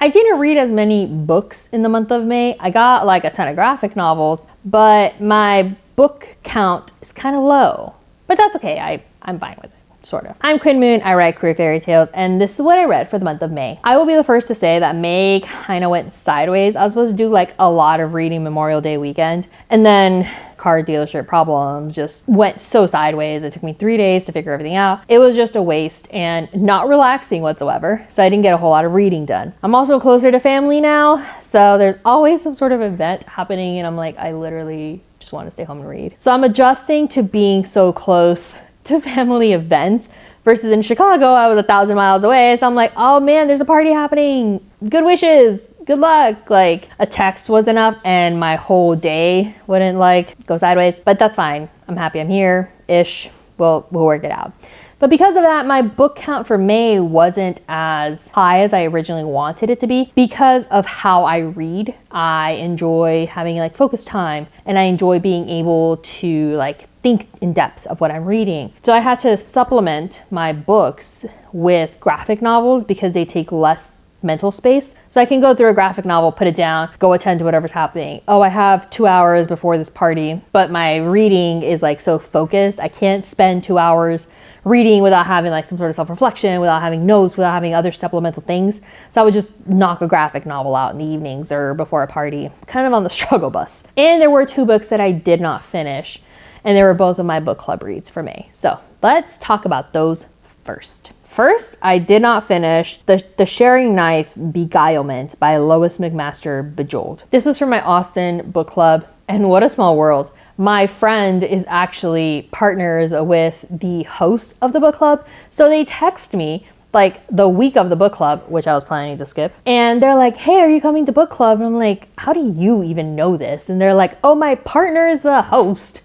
I didn't read as many books in the month of May. I got like a ton of graphic novels, but my book count is kind of low. But that's okay, I'm fine with it, sort of. I'm Quinn Moone, I write queer fairy tales, and this is what I read for the month of May. I will be the first to say that May kind of went sideways. I was supposed to do like a lot of reading Memorial Day weekend, and then car dealership problems just went so sideways. It took me 3 days to figure everything out. It was just a waste and not relaxing whatsoever. So I didn't get a whole lot of reading done. I'm also closer to family now. So there's always some sort of event happening. And I'm like, I literally just want to stay home and read. So I'm adjusting to being so close to family events versus in Chicago, I was 1,000 miles away. So I'm like, oh man, there's a party happening. Good wishes. Good luck. Like a text was enough and my whole day wouldn't like go sideways, but that's fine. I'm happy I'm here-ish. We'll work it out. But because of that, my book count for May wasn't as high as I originally wanted it to be because of how I read. I enjoy having like focused time and I enjoy being able to like think in depth of what I'm reading. So I had to supplement my books with graphic novels because they take less mental space. So I can go through a graphic novel, put it down, go attend to whatever's happening. Oh, I have 2 hours before this party, but my reading is like so focused. I can't spend 2 hours reading without having like some sort of self-reflection, without having notes, without having other supplemental things. So I would just knock a graphic novel out in the evenings or before a party, kind of on the struggle bus. And there were 2 books that I did not finish, and they were both of my book club reads for May. So let's talk about those first. First, I did not finish The Sharing Knife Beguilement by Lois McMaster Bejeweled. This was from my Austin book club, and what a small world. My friend is actually partners with the host of the book club, so they text me like the week of the book club, which I was planning to skip, and they're like, hey, are you coming to book club? And I'm like, how do you even know this? And they're like, oh, my partner is the host.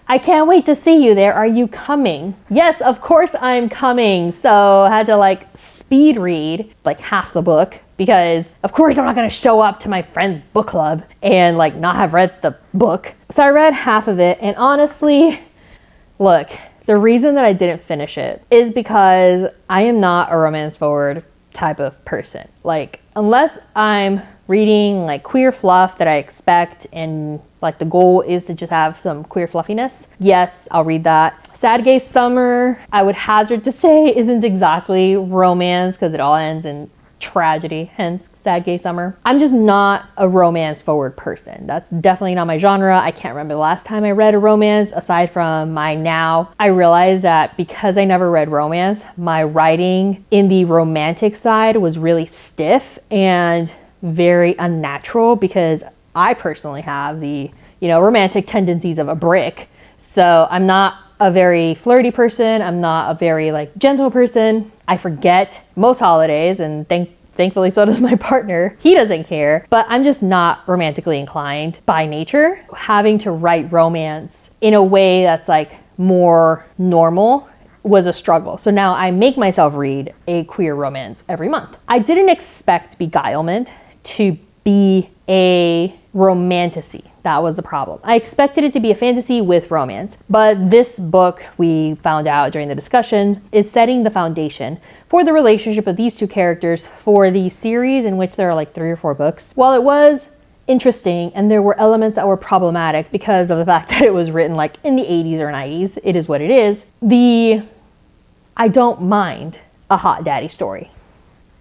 I can't wait to see you there. Are you coming? Yes, of course I'm coming. So I had to like speed read like half the book because of course I'm not gonna show up to my friend's book club and like not have read the book. So I read half of it, and honestly, look, the reason that I didn't finish it is because I am not a romance forward type of person. Like unless I'm reading like queer fluff that I expect and like the goal is to just have some queer fluffiness, yes, I'll read that. Sad Gay Summer, I would hazard to say, isn't exactly romance because it all ends in tragedy, hence Sad Gay Summer. I'm just not a romance forward person. That's definitely not my genre. I can't remember the last time I read a romance aside from mine now. I realized that because I never read romance, my writing in the romantic side was really stiff and very unnatural because I personally have the, romantic tendencies of a brick. So I'm not a very flirty person. I'm not a very like gentle person. I forget most holidays, and thankfully so does my partner. He doesn't care, but I'm just not romantically inclined by nature. Having to write romance in a way that's like more normal was a struggle. So now I make myself read a queer romance every month. I didn't expect Beguilement to be a romantasy. That was the problem. I expected it to be a fantasy with romance, but this book, we found out during the discussions, is setting the foundation for the relationship of these 2 characters for the series in which there are like 3 or 4 books. While it was interesting and there were elements that were problematic because of the fact that it was written like in the 80s or 90s, it is what it is. I don't mind a hot daddy story.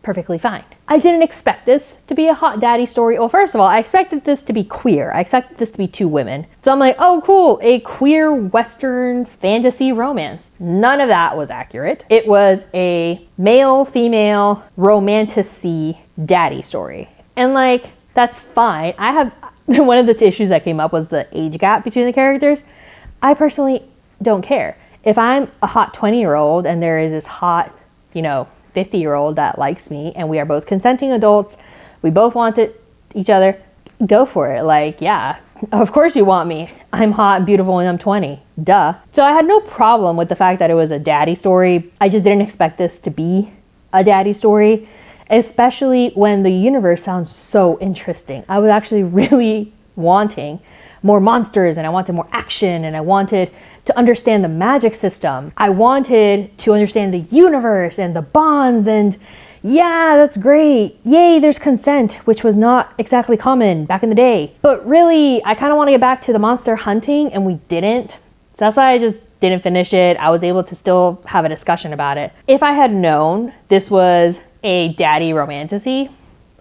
Perfectly fine. I didn't expect this to be a hot daddy story. Well, first of all, I expected this to be queer. I expected this to be 2 women. So I'm like, oh cool, a queer Western fantasy romance. None of that was accurate. It was a male-female romantasy daddy story. And like, that's fine. One of the issues that came up was the age gap between the characters. I personally don't care. If I'm a hot 20-year-old and there is this hot, 50-year-old that likes me and we are both consenting adults, we both want each other, go for it. Like, yeah, of course you want me. I'm hot and beautiful and I'm 20. Duh. So I had no problem with the fact that it was a daddy story. I just didn't expect this to be a daddy story, especially when the universe sounds so interesting. I was actually really wanting more monsters, and I wanted more action, and I wanted to understand the magic system. I wanted to understand the universe and the bonds and, yeah, that's great. Yay, there's consent, which was not exactly common back in the day. But really, I kind of want to get back to the monster hunting, and we didn't. So that's why I just didn't finish it. I was able to still have a discussion about it. If I had known this was a daddy romantasy,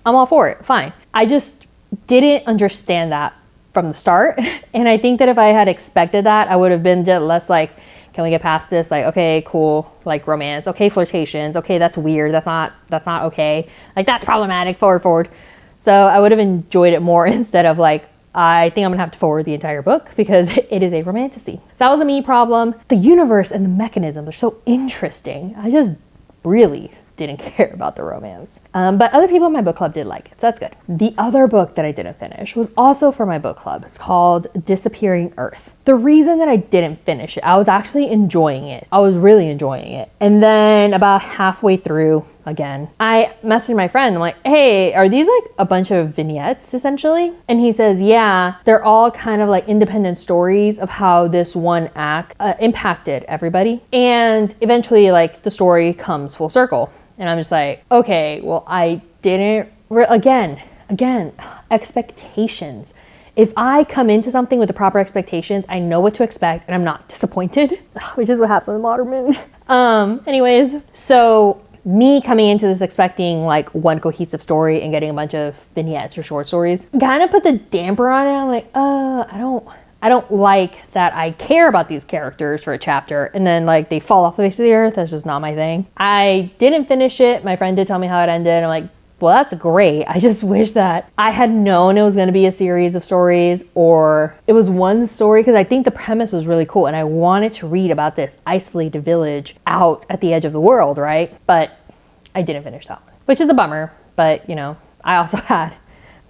I'm all for it, fine. I just didn't understand that from the start. And I think that if I had expected that, I would have been less like, can we get past this? Like, okay, cool, like romance, okay, flirtations, okay, that's weird, that's not okay, like that's problematic, forward. So I would have enjoyed it more instead of like, I think I'm gonna have to forward the entire book because it is a romantasy. So that was a me problem. The universe and the mechanisms are so interesting. I just really didn't care about the romance. But other people in my book club did like it, so that's good. The other book that I didn't finish was also for my book club. It's called Disappearing Earth. The reason that I didn't finish it, I was actually enjoying it. I was really enjoying it. And then about halfway through, again, I messaged my friend. I'm like, hey, are these like a bunch of vignettes essentially? And he says, yeah, they're all kind of like independent stories of how this one act impacted everybody. And eventually like the story comes full circle. And I'm just like, okay, well, I didn't, again, expectations. If I come into something with the proper expectations, I know what to expect and I'm not disappointed, which is what happened with Modern Moon. Anyways, so me coming into this expecting like one cohesive story and getting a bunch of vignettes or short stories kind of put the damper on it. I'm like, I don't like that I care about these characters for a chapter and then like they fall off the face of the earth. That's just not my thing. I didn't finish it. My friend did tell me how it ended. I'm like, well, that's great. I just wish that I had known it was going to be a series of stories or it was one story, because I think the premise was really cool and I wanted to read about this isolated village out at the edge of the world, right? But I didn't finish that one, which is a bummer. But, you know, I also had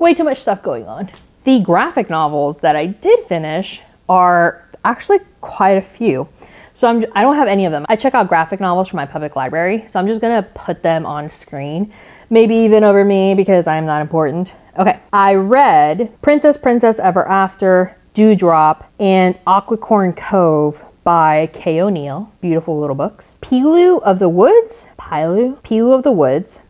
way too much stuff going on. The graphic novels that I did finish are actually quite a few. So I don't have any of them. I check out graphic novels from my public library, so I'm just gonna put them on screen, maybe even over me because I'm not important. Okay, I read Princess Ever After, Dewdrop, and Aquicorn Cove by Kay O'Neill. Beautiful little books. Pilu of the Woods,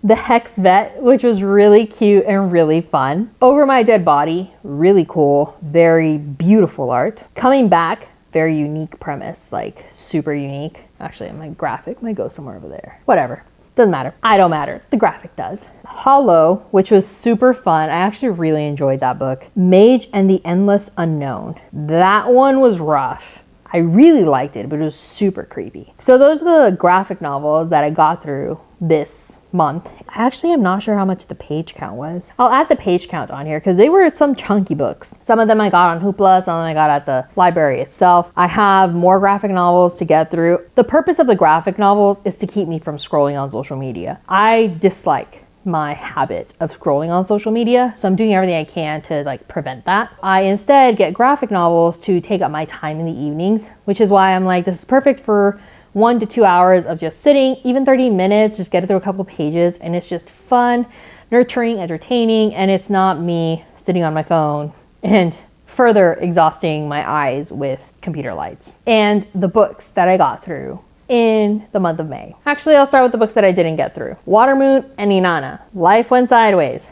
The Hex Vet, which was really cute and really fun. Over My Dead Body, really cool, very beautiful art. Coming Back, very unique premise, like super unique. Actually, my graphic might go somewhere over there. Whatever. Doesn't matter. I don't matter. The graphic does. Hollow, which was super fun. I actually really enjoyed that book. Mage and the Endless Unknown. That one was rough. I really liked it, but it was super creepy. So those are the graphic novels that I got through this month. I actually am not sure how much the page count was. I'll add the page count on here because they were some chunky books. Some of them I got on Hoopla, some of them I got at the library itself. I have more graphic novels to get through. The purpose of the graphic novels is to keep me from scrolling on social media. I dislike my habit of scrolling on social media, so I'm doing everything I can to like prevent that. I instead get graphic novels to take up my time in the evenings, which is why I'm like, this is perfect for 1 to 2 hours of just sitting, even 30 minutes, just get through a couple pages, and it's just fun, nurturing, entertaining, and it's not me sitting on my phone and further exhausting my eyes with computer lights. And the books that I got through in the month of May. Actually, I'll start with the books that I didn't get through. Water Moon and Inanna. Life went sideways.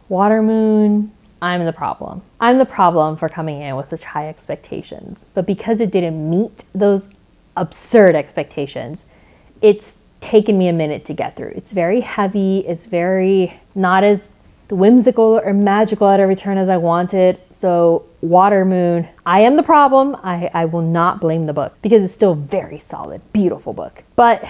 Water Moon, I'm the problem. I'm the problem for coming in with such high expectations. But because it didn't meet those absurd expectations, it's taken me a minute to get through. It's very heavy. It's very not as whimsical or magical at every turn as I wanted. So Water Moon, I am the problem. I will not blame the book because it's still a very solid, beautiful book. But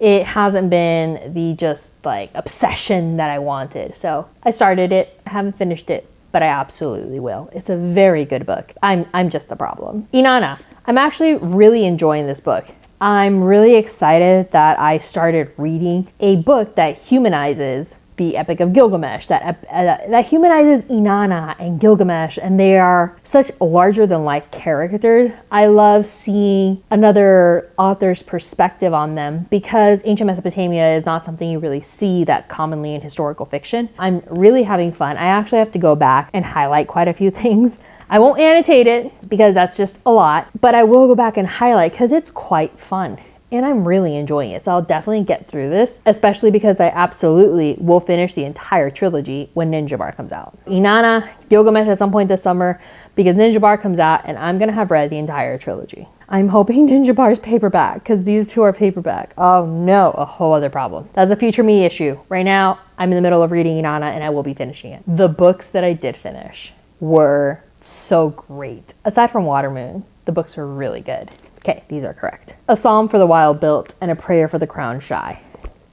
it hasn't been the just like obsession that I wanted. So I started it, I haven't finished it, but I absolutely will. It's a very good book. I'm just the problem. Inanna, I'm actually really enjoying this book. I'm really excited that I started reading a book that humanizes the Epic of Gilgamesh, that humanizes Inanna and Gilgamesh, and they are such larger than life characters. I love seeing another author's perspective on them because ancient Mesopotamia is not something you really see that commonly in historical fiction. I'm really having fun. I actually have to go back and highlight quite a few things. I won't annotate it because that's just a lot, but I will go back and highlight because it's quite fun. and I'm really enjoying it. So I'll definitely get through this, especially because I absolutely will finish the entire trilogy when Ninja Bar comes out. Inanna, Gilgamesh at some point this summer, because Ninja Bar comes out and I'm gonna have read the entire trilogy. I'm hoping Ninja Bar's paperback, because these two are paperback. Oh no, a whole other problem. That's a future me issue. Right now, I'm in the middle of reading Inanna and I will be finishing it. The books that I did finish were so great. Aside from Moone, the books were really good. Okay, these are correct. A Psalm for the Wild Built and a Prayer for the Crowned Shy.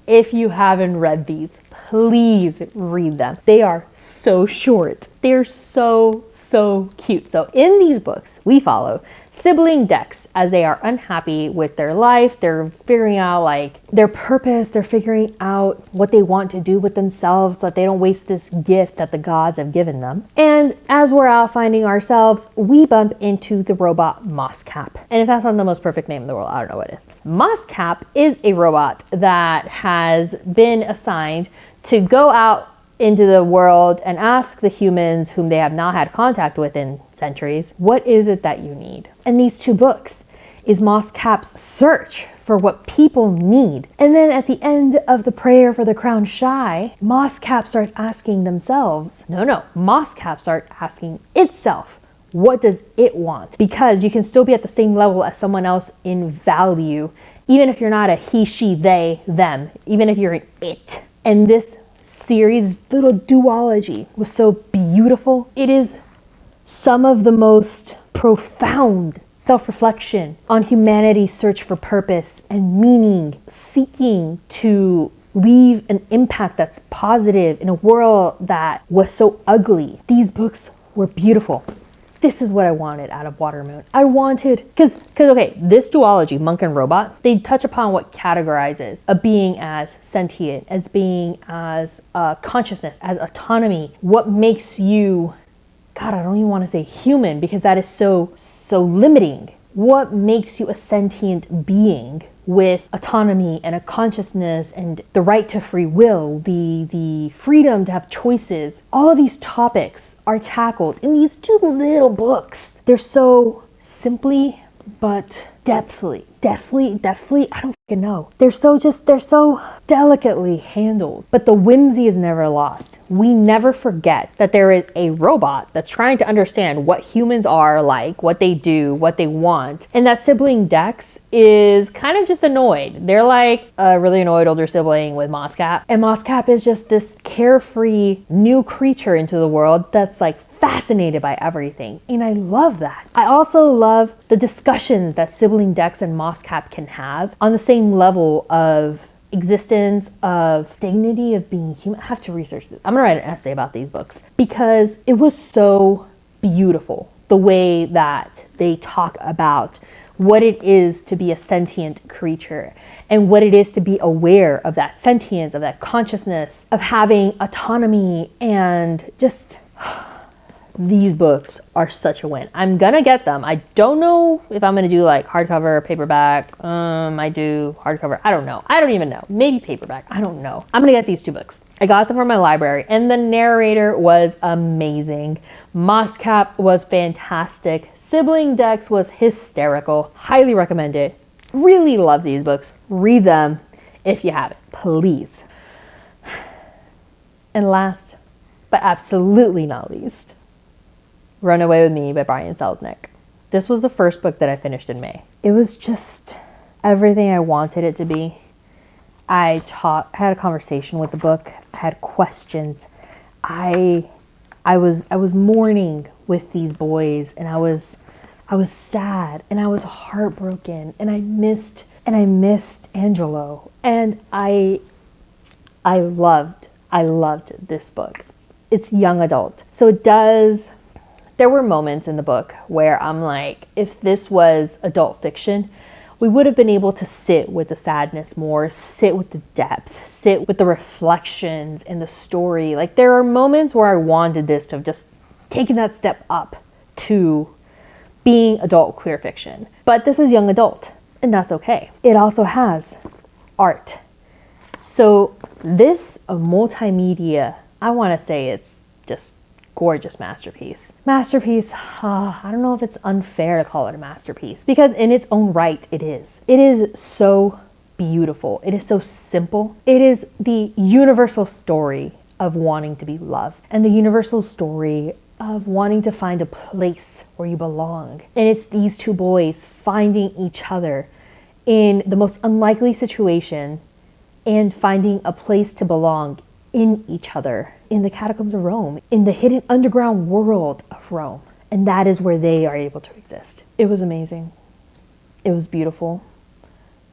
If you haven't read these, please read them. They are so short. They're so cute. So in these books, we follow sibling Dex as they are unhappy with their life. They're figuring out like their purpose. They're figuring out what they want to do with themselves so that they don't waste this gift that the gods have given them. And as we're out finding ourselves, we bump into the robot Mosscap. And if that's not the most perfect name in the world, I don't know what it is. Mosscap is a robot that has been assigned to go out into the world and ask the humans whom they have not had contact with in centuries, what is it that you need? And these two books is Mosscap's search for what people need. And then at the end of the Prayer for the Crowned Shy, Mosscap starts asking themselves, Mosscap starts asking itself, what does it want? Because you can still be at the same level as someone else in value, even if you're not a he, she, they, them, even if you're an it. And this series, little duology, was so beautiful. It is some of the most profound self-reflection on humanity's search for purpose and meaning, seeking to leave an impact that's positive in a world that was so ugly. These books were beautiful. This is what I wanted out of Moone. I wanted, because okay, this duology, monk and robot, they touch upon what categorizes a being as sentient, as being as consciousness, as autonomy. What makes you, God, I don't even want to say human because that is so limiting. What makes you a sentient being with autonomy and a consciousness and the right to free will, the freedom to have choices? All of these topics are tackled in these two little books. They're so simply, but deftly, I don't fucking know. They're so delicately handled, but the whimsy is never lost. We never forget that there is a robot that's trying to understand what humans are like, what they do, what they want. And that sibling Dex is kind of just annoyed. They're like a really annoyed older sibling with Mosscap. And Mosscap is just this carefree new creature into the world that's like fascinated by everything. And I love that. I also love the discussions that sibling Dex and Mosscap can have on the same level of existence, of dignity, of being human. I have to research this. I'm gonna write an essay about these books because it was so beautiful the way that they talk about what it is to be a sentient creature and what it is to be aware of that sentience, of that consciousness, of having autonomy, and just these books are such a win. I'm gonna get them. I don't know if I'm gonna do like hardcover, paperback. I do hardcover. I don't know. I don't even know. Maybe paperback. I don't know. I'm gonna get these two books. I got them from my library and the narrator was amazing. Mosscap was fantastic. Sibling Dex was hysterical. Highly recommend it. Really love these books. Read them if you haven't, please. And last, but absolutely not least, Run Away With Me by Brian Selznick. This was the first book that I finished in May. It was just everything I wanted it to be. I had a conversation with the book. I had questions. I was mourning with these boys, and I was sad, and I was heartbroken, and I missed Angelo, and I loved this book. It's young adult, so there were moments in the book where I'm like, if this was adult fiction, we would have been able to sit with the sadness more, sit with the depth, sit with the reflections in the story. Like, there are moments where I wanted this to have just taken that step up to being adult queer fiction. But this is young adult, and that's okay. It also has art. So this multimedia, I want to say it's just gorgeous masterpiece. Masterpiece, I don't know if it's unfair to call it a masterpiece, because in its own right, it is. It is so beautiful. It is so simple. It is the universal story of wanting to be loved and the universal story of wanting to find a place where you belong. And it's these two boys finding each other in the most unlikely situation and finding a place to belong in each other, in the catacombs of Rome, in the hidden underground world of Rome. And that is where they are able to exist. It was amazing. It was beautiful.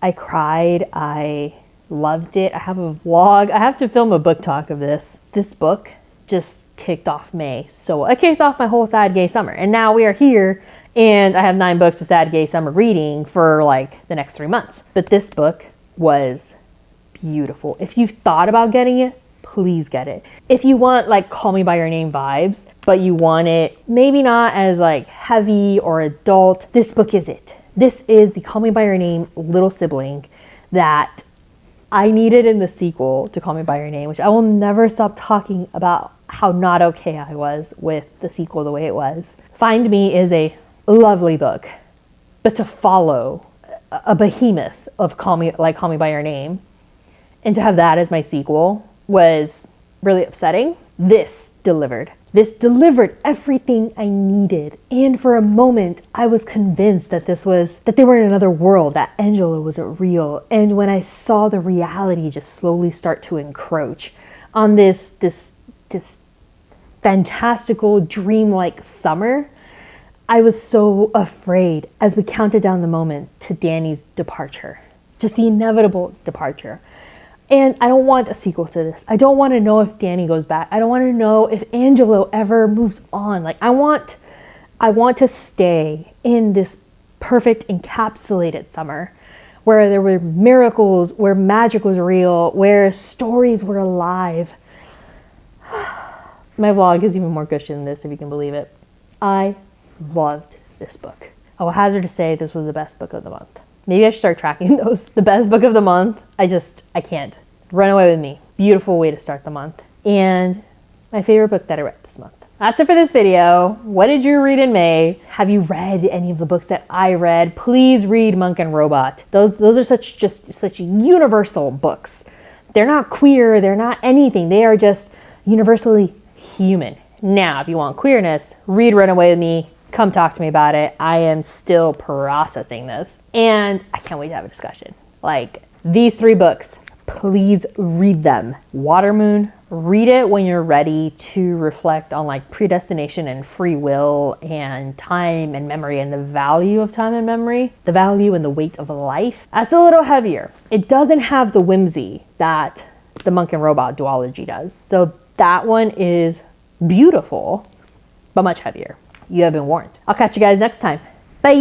I cried. I loved it. I have a vlog. I have to film a book talk of this. This book just kicked off May. So I kicked off my whole sad gay summer. And now we are here and I have 9 books of sad gay summer reading for like the next 3 months. But this book was beautiful. If you've thought about getting it, please get it. If you want like Call Me By Your Name vibes, but you want it maybe not as like heavy or adult, this book is it. This is the Call Me By Your Name little sibling that I needed in the sequel to Call Me By Your Name, which I will never stop talking about how not okay I was with the sequel the way it was. Find Me is a lovely book, but to follow a behemoth of Call Me By Your Name and to have that as my sequel was really upsetting. This delivered. This delivered everything I needed. And for a moment, I was convinced that they were in another world, that Angela wasn't real. And when I saw the reality just slowly start to encroach on this fantastical, dreamlike summer, I was so afraid as we counted down the moment to Danny's departure. Just the inevitable departure. And I don't want a sequel to this. I don't want to know if Danny goes back. I don't want to know if Angelo ever moves on. Like I want to stay in this perfect encapsulated summer where there were miracles, where magic was real, where stories were alive. My vlog is even more gushy than this, if you can believe it. I loved this book. I will hazard to say this was the best book of the month. Maybe I should start tracking those. The best book of the month. I can't. Run Away With Me. Beautiful way to start the month. And my favorite book that I read this month. That's it for this video. What did you read in May? Have you read any of the books that I read? Please read Monk and Robot. Those are such universal books. They're not queer. They're not anything. They are just universally human. Now, if you want queerness, read Run Away With Me. Come talk to me about it. I am still processing this. And I can't wait to have a discussion. Like these 3 books, please read them. Water Moon, read it when you're ready to reflect on like predestination and free will and time and memory and the value of time and memory, the value and the weight of life. That's a little heavier. It doesn't have the whimsy that the Monk and Robot duology does. So that one is beautiful, but much heavier. You have been warned. I'll catch you guys next time. Bye.